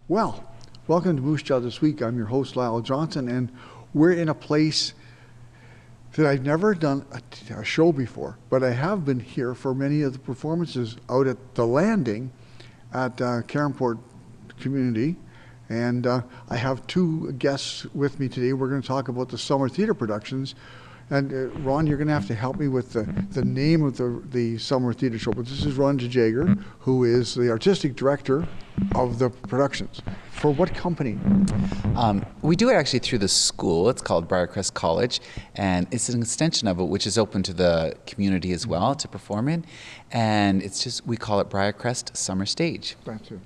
Well, welcome to Moose Jaw This Week. I'm your host, Lyle Johnson, and we're in a place that I've never done a show before, but I have been here for many of the performances out at the Landing at Caronport Community. And I have two guests with me today. We're going to talk about the summer theater productions. And Ron, you're going to have to help me with the name of the summer theater show. But this is Ron Jager, who is the artistic director of the productions. For what company? We do it actually through the school. It's called Briercrest College, and it's an extension of it, which is open to the community as well to perform in. And it's just, we call it Briercrest Summer Stage. That's it.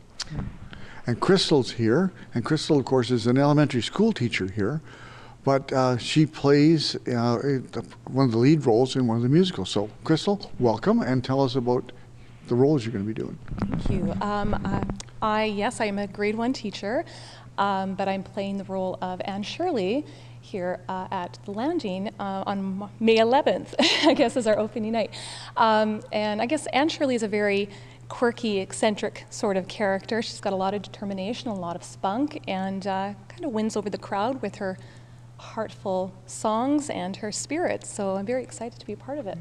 And Crystal's here, and Crystal, of course, is an elementary school teacher here. But she plays one of the lead roles in one of the musicals. So, Crystal, welcome, and tell us about the roles you're going to be doing. Thank you. Yes, I am a grade 1 teacher, but I'm playing the role of Shirley here at the Landing on May 11th, I guess, is our opening night. And I guess Shirley is a very quirky, eccentric sort of character. She's got a lot of determination, a lot of spunk, and kind of wins over the crowd with her heartful songs and her spirit. So I'm very excited to be a part of it.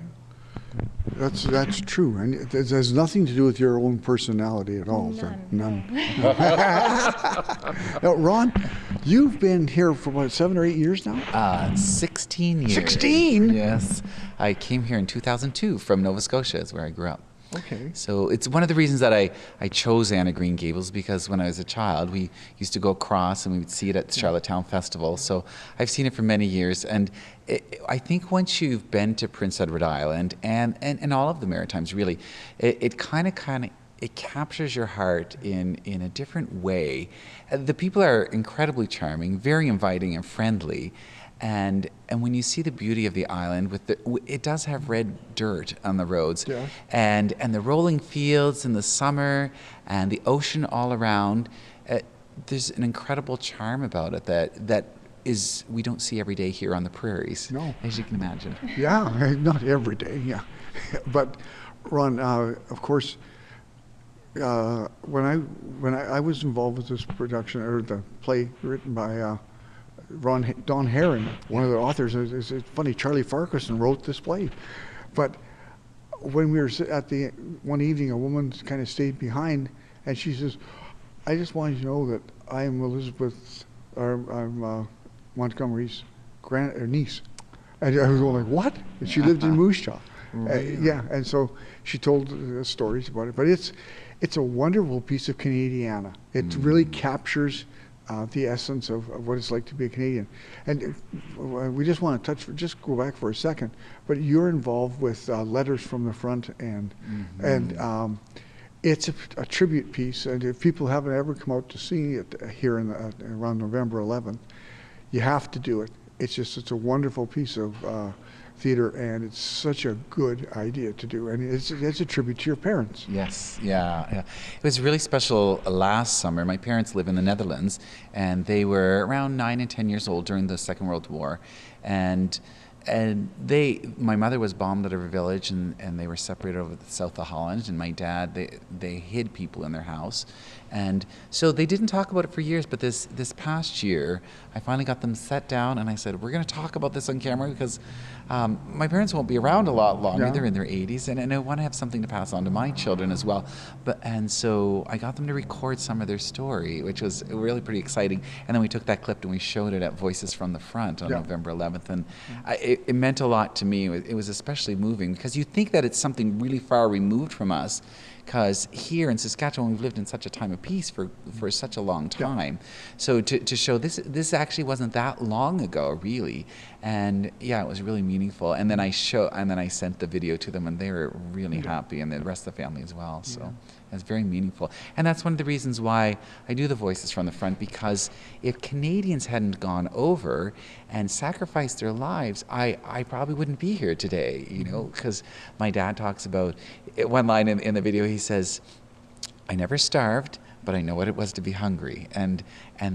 That's true, and it has nothing to do with your own personality at all. None. Now, Ron, you've been here for what, 7 or 8 years now? 16 years. 16? Yes. I came here in 2002 from Nova Scotia, is where I grew up. Okay. So it's one of the reasons that I chose Anna Green Gables, because when I was a child, we used to go across and we would see it at the Charlottetown Festival. So I've seen it for many years. And I think once you've been to Prince Edward Island and all of the Maritimes, really, it kind of it captures your heart in a different way. The people are incredibly charming, very inviting and friendly. And when you see the beauty of the island, it does have red dirt on the roads, yeah. and the rolling fields in the summer, and the ocean all around. There's an incredible charm about it that is we don't see every day here on the prairies. No, as you can imagine. Yeah, not every day. Yeah, but Ron, of course, when I was involved with this production or the play written by Don Herron, one of the authors. It's funny, Charlie Farquharson wrote this play. But when we were at the one evening, a woman kind of stayed behind, and she says, "I just wanted you to know that I am I'm Montgomery's niece." And I was going like, "What?" And she lived in Moose Jaw. Really? Yeah, and so she told stories about it. But it's a wonderful piece of Canadiana. It really captures the essence of what it's like to be a Canadian. And we just want to just go back for a second, but you're involved with Letters from the Front, and it's a tribute piece, and if people haven't ever come out to see it here around November 11th, you have to do it. It's a wonderful piece of theater, and it's such a good idea to do, and it's a tribute to your parents. Yes, yeah. It was really special last summer. My parents live in the Netherlands, and they were around 9 and 10 years old during the Second World War, and my mother was bombed out of her village, and they were separated over the south of Holland, and my dad, they hid people in their house. And so they didn't talk about it for years, but this past year, I finally got them set down, and I said, we're going to talk about this on camera, because my parents won't be around a lot longer. Yeah. They're in their 80s, and I want to have something to pass on to my children as well. And so I got them to record some of their story, which was really pretty exciting. And then we took that clip and we showed it at Voices from the Front on November 11th. And it meant a lot to me. It was especially moving, because you think that it's something really far removed from us, because here in Saskatchewan we've lived in such a time of peace for such a long time. So to show this actually wasn't that long ago, really, and yeah, it was really meaningful. And then I sent the video to them, and they were really happy, and the rest of the family as well. So it's very meaningful, and that's one of the reasons why I do the Voices from the Front, because if Canadians hadn't gone over and sacrificed their lives, I probably wouldn't be here today. You know, because my dad talks about one line in the video. He says, "I never starved, but I know what it was to be hungry." And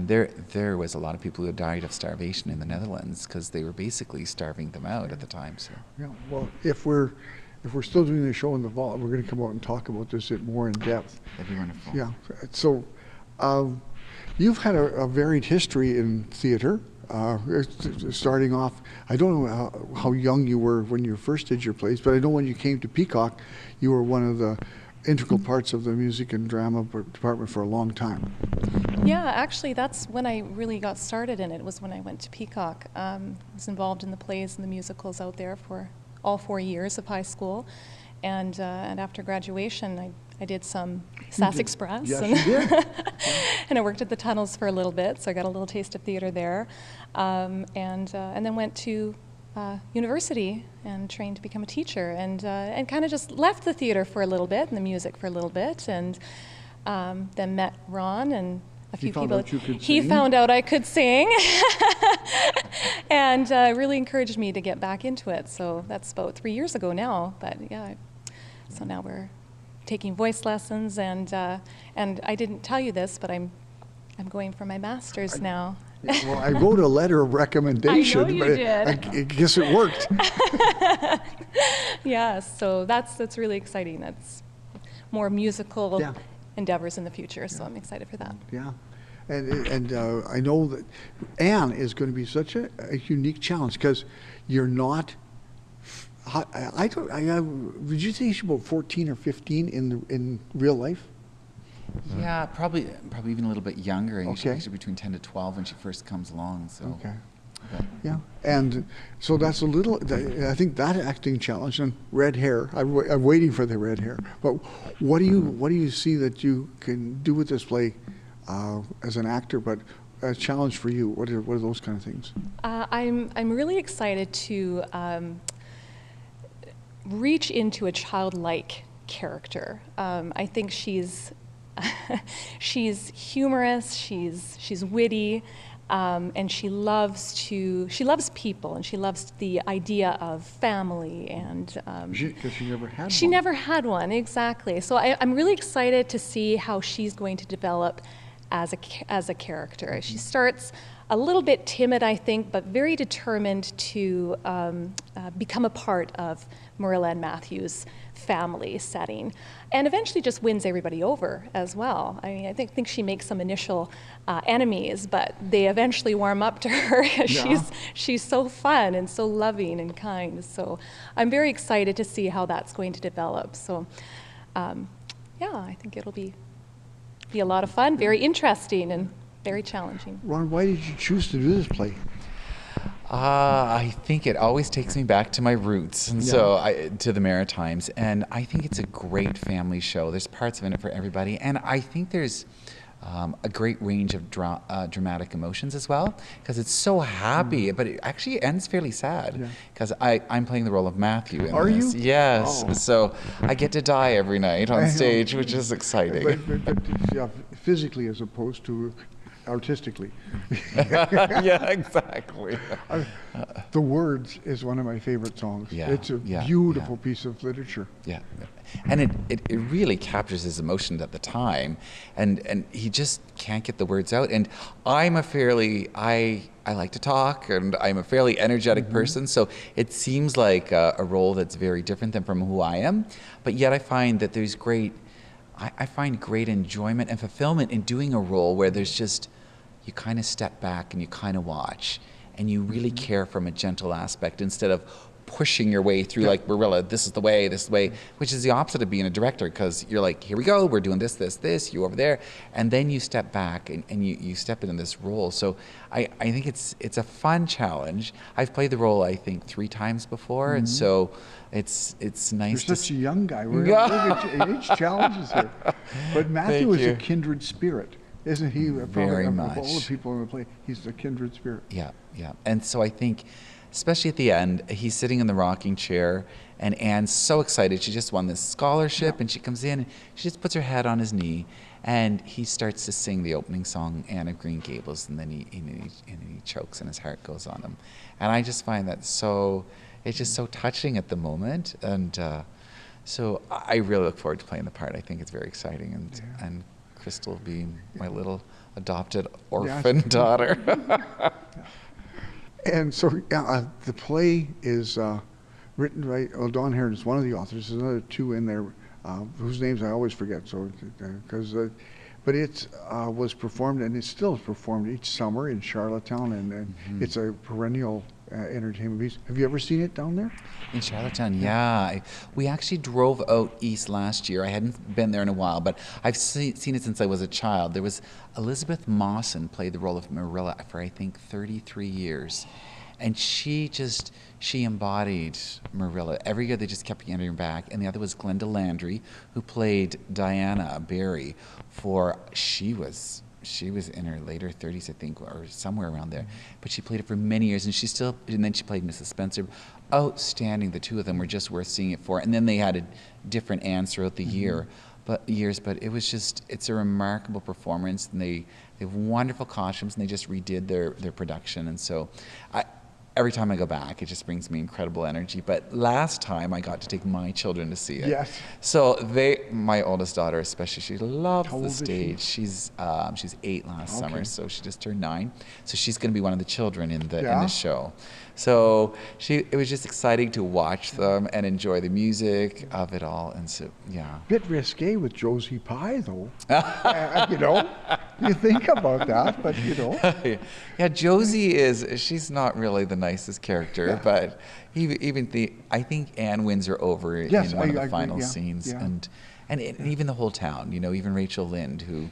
there was a lot of people who died of starvation in the Netherlands, because they were basically starving them out at the time. So yeah, well, if we're still doing the show in the vault, we're going to come out and talk about this more in depth. That'd be wonderful. Yeah. So You've had a varied history in theater. Starting off, I don't know how young you were when you first did your plays, but I know when you came to Peacock, you were one of the integral parts of the music and drama department for a long time. Yeah, actually, that's when I really got started in it. It was when I went to Peacock. I was involved in the plays and the musicals out there for all 4 years of high school. And after graduation, I did some Sass Express. Yes, and, you did. and I worked at the Tunnels for a little bit, so I got a little taste of theater there. And then went to university and trained to become a teacher, and kind of just left the theater for a little bit and the music for a little bit, and then met Ron and a few people. He found out I could sing, and really encouraged me to get back into it. So that's about 3 years ago now. But yeah, so now we're taking voice lessons, and I didn't tell you this, but I'm going for my master's now. Well, I wrote a letter of recommendation, I know you but did. I guess it worked. Yeah, so that's really exciting. That's more musical endeavors in the future, so I'm excited for that. Yeah, and I know that Anne is going to be such a unique challenge because you're not. Would you say she's about 14 or 15 in real life? Yeah, probably even a little bit younger. I think Okay. she's between 10 to 12 when she first comes along. So. Okay. Okay. Yeah, and so that's a little. I think that acting challenge and red hair. I'm waiting for the red hair. But what do you see that you can do with this play as an actor? But a challenge for you. What are those kind of things? I'm really excited to reach into a childlike character. I think she's humorous. She's witty. And she loves people, and she loves the idea of family, and Because she never had. she one. never had one, exactly. So I'm really excited to see how she's going to develop as a character. She starts a little bit timid, I think, but very determined to become a part of Marilla and Matthew's family setting, and eventually just wins everybody over as well. I mean, I think she makes some initial enemies, but they eventually warm up to her. She's so fun and so loving and kind. So I'm very excited to see how that's going to develop. So I think it'll be a lot of fun, very interesting, and very challenging. Ron, why did you choose to do this play? I think it always takes me back to my roots, and to the Maritimes. And I think it's a great family show. There's parts of it for everybody, and I think there's a great range of dramatic emotions as well, because it's so happy, but it actually ends fairly sad. Because I'm playing the role of Matthew in Are this. you? Yes. Oh. So I get to die every night on stage, which is exciting. But physically as opposed to artistically. Yeah, exactly. The Words is one of my favorite songs. Yeah, It's a beautiful piece of literature. Yeah, and it really captures his emotions at the time, and he just can't get the words out. And I like to talk, and I'm a fairly energetic person, so it seems like a role that's very different than from who I am. But yet I find that there's I find great enjoyment and fulfillment in doing a role where there's just, you kind of step back and you kind of watch, and you really care from a gentle aspect instead of pushing your way through like Marilla, this is the way, which is the opposite of being a director, because you're like, here we go, we're doing this, you over there, and then you step back and you step into this role. So I think it's a fun challenge. I've played the role, I think, 3 times before, and so it's nice. You're such a young guy. We're age challenges here. But Matthew is a kindred spirit, isn't he? Very much. Of all the people in the play, he's a kindred spirit. Yeah. And so I think, especially at the end, he's sitting in the rocking chair, and Anne's so excited. She just won this scholarship, and she comes in, and she just puts her head on his knee, and he starts to sing the opening song, Anne of Green Gables, and then he chokes, and his heart goes on him. And I just find that it's just so touching at the moment, and so I really look forward to playing the part. I think it's very exciting, and Crystal being my little adopted orphan daughter. And so the play is written by Dawn Heron is one of the authors. There's another 2 in there whose names I always forget. So because but it was performed, and it still is performed each summer in Charlottetown, and it's a perennial entertainment piece. Have you ever seen it down there? In Charlottetown, yeah. We actually drove out east last year. I hadn't been there in a while, but I've seen it since I was a child. There was Elizabeth Mawson played the role of Marilla for, I think, 33 years. And she embodied Marilla. Every year they just kept getting her back. And the other was Glenda Landry, who played Diana Barry for, she was in her later 30s, I think, or somewhere around there. But she played it for many years, and then she played Mrs. Spencer. Outstanding. The two of them were just worth seeing it for. And then they had a different Annes throughout the years. But it was just, it's a remarkable performance, and they have wonderful costumes, and they just redid their production. And so every time I go back, it just brings me incredible energy. But last time I got to take my children to see it. Yes. So my oldest daughter especially, she loves How old the is stage. she? She's 8 last summer, so she just turned 9. So she's going to be one of the children in the show. So it was just exciting to watch them and enjoy the music of it all. And so, yeah. Bit risque with Josie Pye, though. You know, you think about that, but you know. Yeah, Josie she's not really the nicest character, but I think Anne wins her over in one of the final scenes, and even the whole town. You know, even Rachel Lynde, who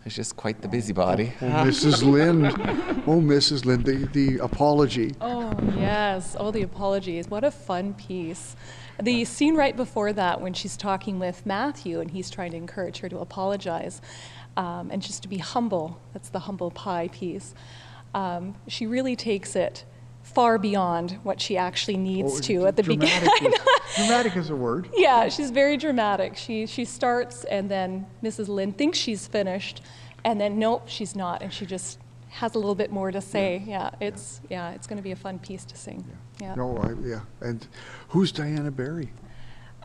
is just quite the busybody. Oh, Mrs. Lynde. Oh, Mrs. Lynde, the apology. Oh, yes. Oh, the apologies. What a fun piece. The scene right before that, when she's talking with Matthew and he's trying to encourage her to apologize and just to be humble. That's the humble pie piece. She really takes it far beyond what she actually needs to at the beginning. Dramatic is a word. Yeah, she's very dramatic. She starts, and then Mrs. Lynde thinks she's finished, and then nope, she's not, and she just has a little bit more to say. It's going to be a fun piece to sing. Yeah. And who's Diana Barry?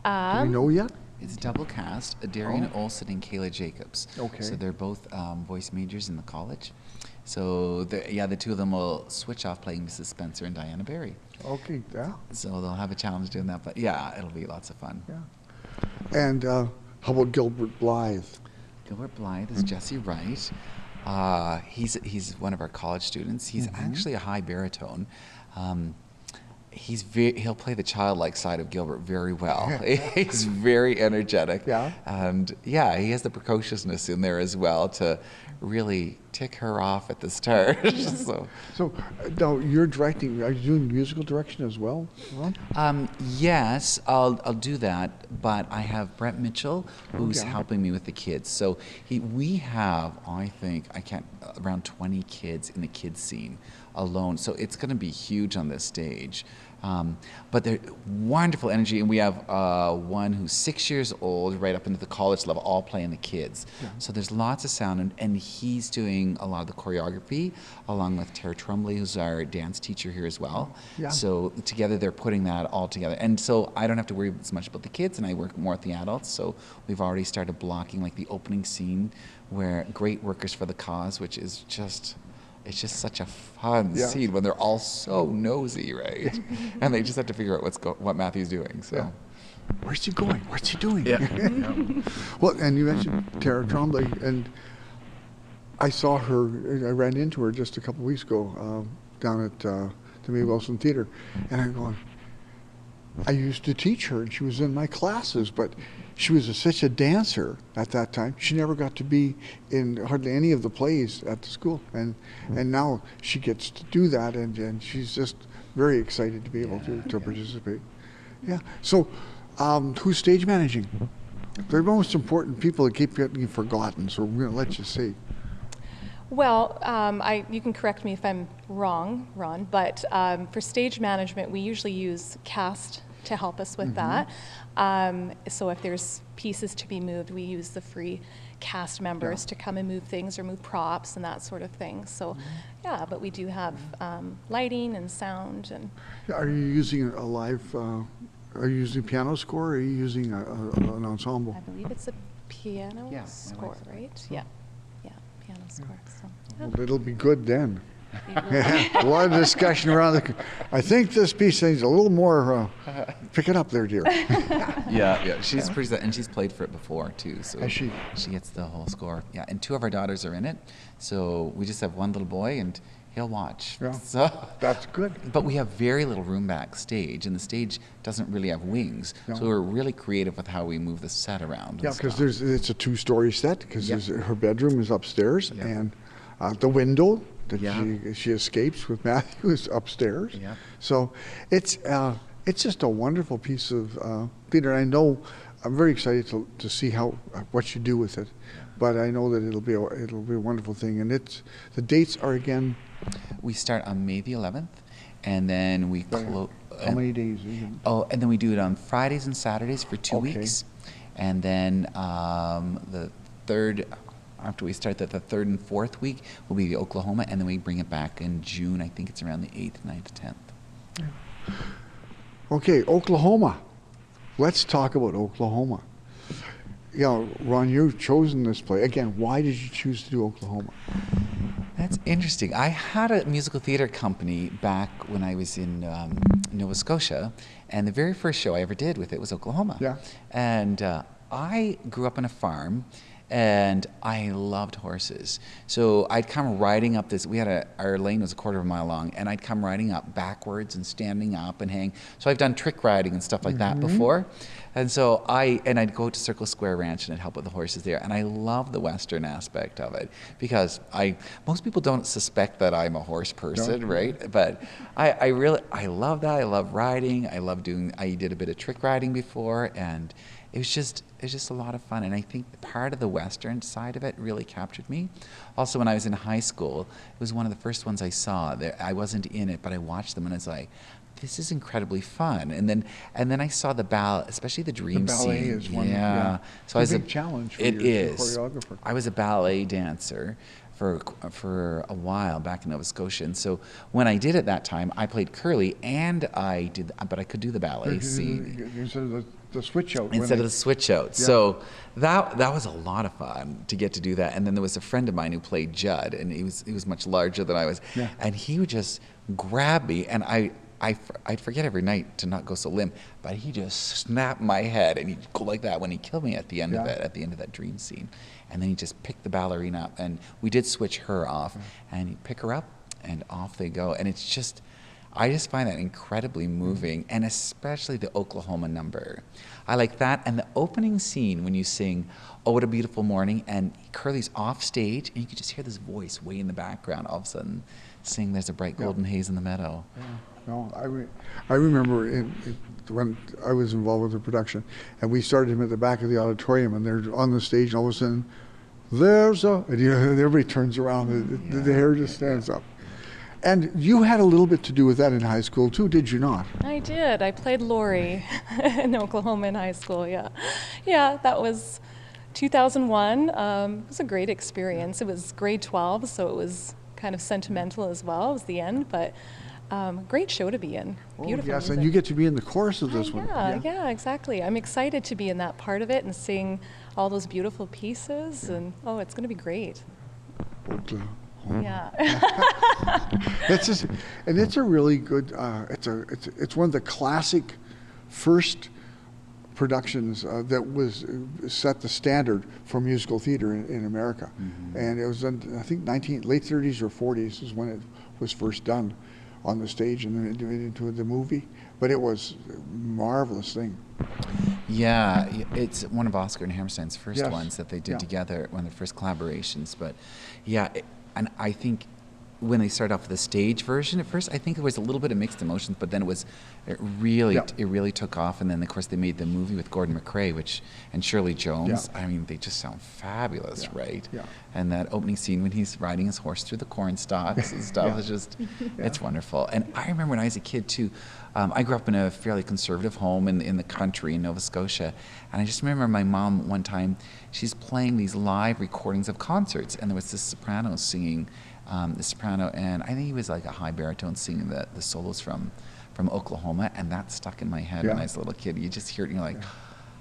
Do we know yet? It's double cast, Darian Olson and Kayla Jacobs. Okay. So they're both voice majors in the college. So the two of them will switch off playing Mrs. Spencer and Diana Barry. Okay, yeah. So they'll have a challenge doing that, but yeah, it'll be lots of fun. Yeah. And how about Gilbert Blythe? Gilbert Blythe is Jesse Wright. He's one of our college students. He's actually a high baritone. He'll play the childlike side of Gilbert very well. He's very energetic. Yeah. And he has the precociousness in there as well to really tick her off at the start. So now you're directing. Are you doing musical direction as well, Ron? Yes, I'll do that. But I have Brent Mitchell, who's helping me with the kids. So we have, I think, around 20 kids in the kids scene alone. So it's going to be huge on this stage. But they're wonderful energy, and we have one who's 6 years old, right up into the college level, all playing the kids. Yeah. So there's lots of sound, and he's doing a lot of the choreography, along with Tara Trumley, who's our dance teacher here as well. Yeah. So together they're putting that all together. And so I don't have to worry as much about the kids, and I work more with the adults. So we've already started blocking like the opening scene where Great Workers for the Cause, which is just... It's just such a fun scene when they're all so nosy, right? And they just have to figure out what Matthew's doing. So, where's he going? What's he doing? Yeah. Well, and you mentioned Tara Trombley, and I saw her. I ran into her just a couple weeks ago down at the Mae Wilson Theater, and I'm going. I used to teach her, and she was in my classes, but she was such a dancer at that time. She never got to be in hardly any of the plays at the school, and now she gets to do that, and she's just very excited to be able to participate. Yeah. So, who's stage managing? They're the most important people that keep getting forgotten. So we're going to let you see. Well, you can correct me if I'm wrong, Ron, but for stage management, we usually use cast to help us with that. So if there's pieces to be moved, we use the free cast members to come and move things or move props and that sort of thing. So, but we do have lighting and sound. And are you using a live? Are you using piano score? Or are you using an ensemble? I believe it's a piano score, right? Yeah, piano score. So, well, it'll be good then. A lot of discussion around I think this piece needs a little more. Pick it up there, dear. Yeah. She's pretty, and she's played for it before too. So Has she? She gets the whole score. Yeah, and 2 of our daughters are in it. So we just have one little boy, and he'll watch. Yeah. So That's good. But we have very little room backstage, and the stage doesn't really have wings. No. So we're really creative with how we move the set around. Yeah, because it's a 2-story set. Because Yep. her bedroom is upstairs, Yep. and the window that Yeah. she escapes with Matthew is upstairs. Yeah. So it's just a wonderful piece of theater. And I know I'm very excited to see what you do with it, but I know that it'll be a wonderful thing. And the dates are again. We start on May the 11th, and then we close. How many days? And then we do it on Fridays and Saturdays for 2 Okay. weeks, and then the third. After we start that, the 3rd and 4th week will be the Oklahoma, and then we bring it back in June. I think it's around the 8th, 9th, 10th. Okay, Oklahoma. Let's talk about Oklahoma. Ron, you've chosen this play. Again, why did you choose to do Oklahoma? That's interesting. I had a musical theater company back when I was in Nova Scotia, and the very first show I ever did with it was Oklahoma. Yeah. And I grew up on a farm, and I loved horses. So I'd come riding up this, our lane was a 1/4 of a mile long, and I'd come riding up backwards and standing up and hang. So I've done trick riding and stuff like that before. And so I'd go to Circle Square Ranch and I'd help with the horses there. And I love the Western aspect of it because most people don't suspect that I'm a horse person, right? But I love that. I love riding. I did a bit of trick riding before, and it was just a lot of fun. And I think part of the Western side of it really captured me. Also, when I was in high school, it was one of the first ones I saw. I wasn't in it, but I watched them and I was like, this is incredibly fun. And then I saw the ballet, especially the dream scene. The ballet is one. Yeah. So it's a big challenge for it you is. as a choreographer. I was a ballet dancer for a while back in Nova Scotia. And so when I did it that time, I played Curly and but I could do the ballet scene. Instead of the switch out. Instead of the switch out. Yeah. So that was a lot of fun to get to do that. And then there was a friend of mine who played Judd, and he was much larger than I was. Yeah. And he would just grab me, and I'd forget every night to not go so limp, but he just snapped my head, and he'd go like that when he killed me at the end of it, at the end of that dream scene. And then he just picked the ballerina up, and we did switch her off, and he'd pick her up, and off they go. And it's just, I just find that incredibly moving, and especially the Oklahoma number. I like that, and the opening scene when you sing, "Oh, What a Beautiful Morning," and Curly's off stage, and you can just hear this voice way in the background, all of a sudden sing "There's a Bright Golden Haze in the Meadow." Yeah. No, I remember when I was involved with the production, and we started him at the back of the auditorium, and they're on the stage, and all of a sudden, and everybody turns around, the hair just stands up. And you had a little bit to do with that in high school too, did you not? I did. I played Lori in Oklahoma in high school, yeah. Yeah, that was 2001. It was a great experience. It was grade 12, so it was kind of sentimental as well. It was the end, but great show to be in. Beautiful yes, music. and you get to be in the chorus of this one. Yeah, exactly. I'm excited to be in that part of it and sing all those beautiful pieces, and it's going to be great. Oklahoma. Yeah. It's a really good. It's one of the classic first productions that was set the standard for musical theater in America, and it was in, I think late 30s or 40s is when it was first done on the stage, and then it went into the movie. But it was a marvelous thing. Yeah, it's one of Oscar and Hammerstein's first Yes. ones that they did Yeah. together, one of their first collaborations. But yeah, and I think when they started off with the stage version at first, I think there was a little bit of mixed emotions, but then it really took off. And then of course they made the movie with Gordon McRae, and Shirley Jones. Yeah. I mean, they just sound fabulous, Yeah. right? Yeah. And that opening scene when he's riding his horse through the corn stalks and stuff Yeah. is just, it's wonderful. And I remember when I was a kid too, I grew up in a fairly conservative home in the country in Nova Scotia. And I just remember my mom one time, she's playing these live recordings of concerts, and there was this soprano singing, the soprano, and I think he was like a high baritone singing the solos from Oklahoma, and that stuck in my head when I was a little kid. You just hear it and you're like,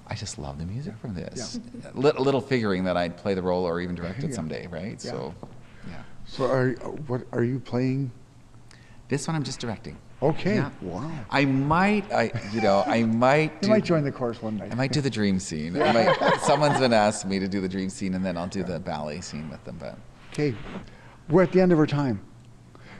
I just love the music from this. Little figuring that I'd play the role or even direct it someday, right? Yeah. So, yeah. So what are you playing? This one I'm just directing. Okay. Yeah. Wow. I might You might join the chorus one night. I might do the dream scene. Someone's been asking me to do the dream scene, and then I'll do the ballet scene with them. But Okay. We're at the end of our time.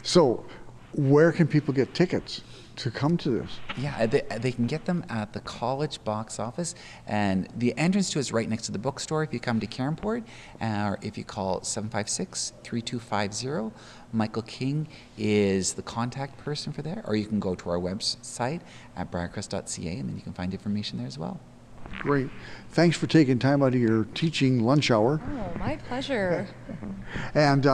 So where can people get tickets to come to this? yeah, they can get them at the college box office, and the entrance to it is right next to the bookstore if you come to Cairnport, or if you call 756-3250. Michael King is the contact person for there, or you can go to our website at briercrest.ca, and then you can find information there as well. Great. Thanks for taking time out of your teaching lunch hour. Oh, my pleasure. And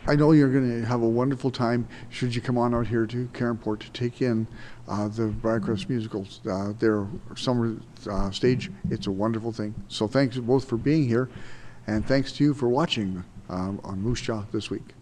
I know you're going to have a wonderful time should you come on out here to Cairnport to take in the Briercrest musicals, their summer stage. It's a wonderful thing. So thanks both for being here, and thanks to you for watching on Moose Jaw this week.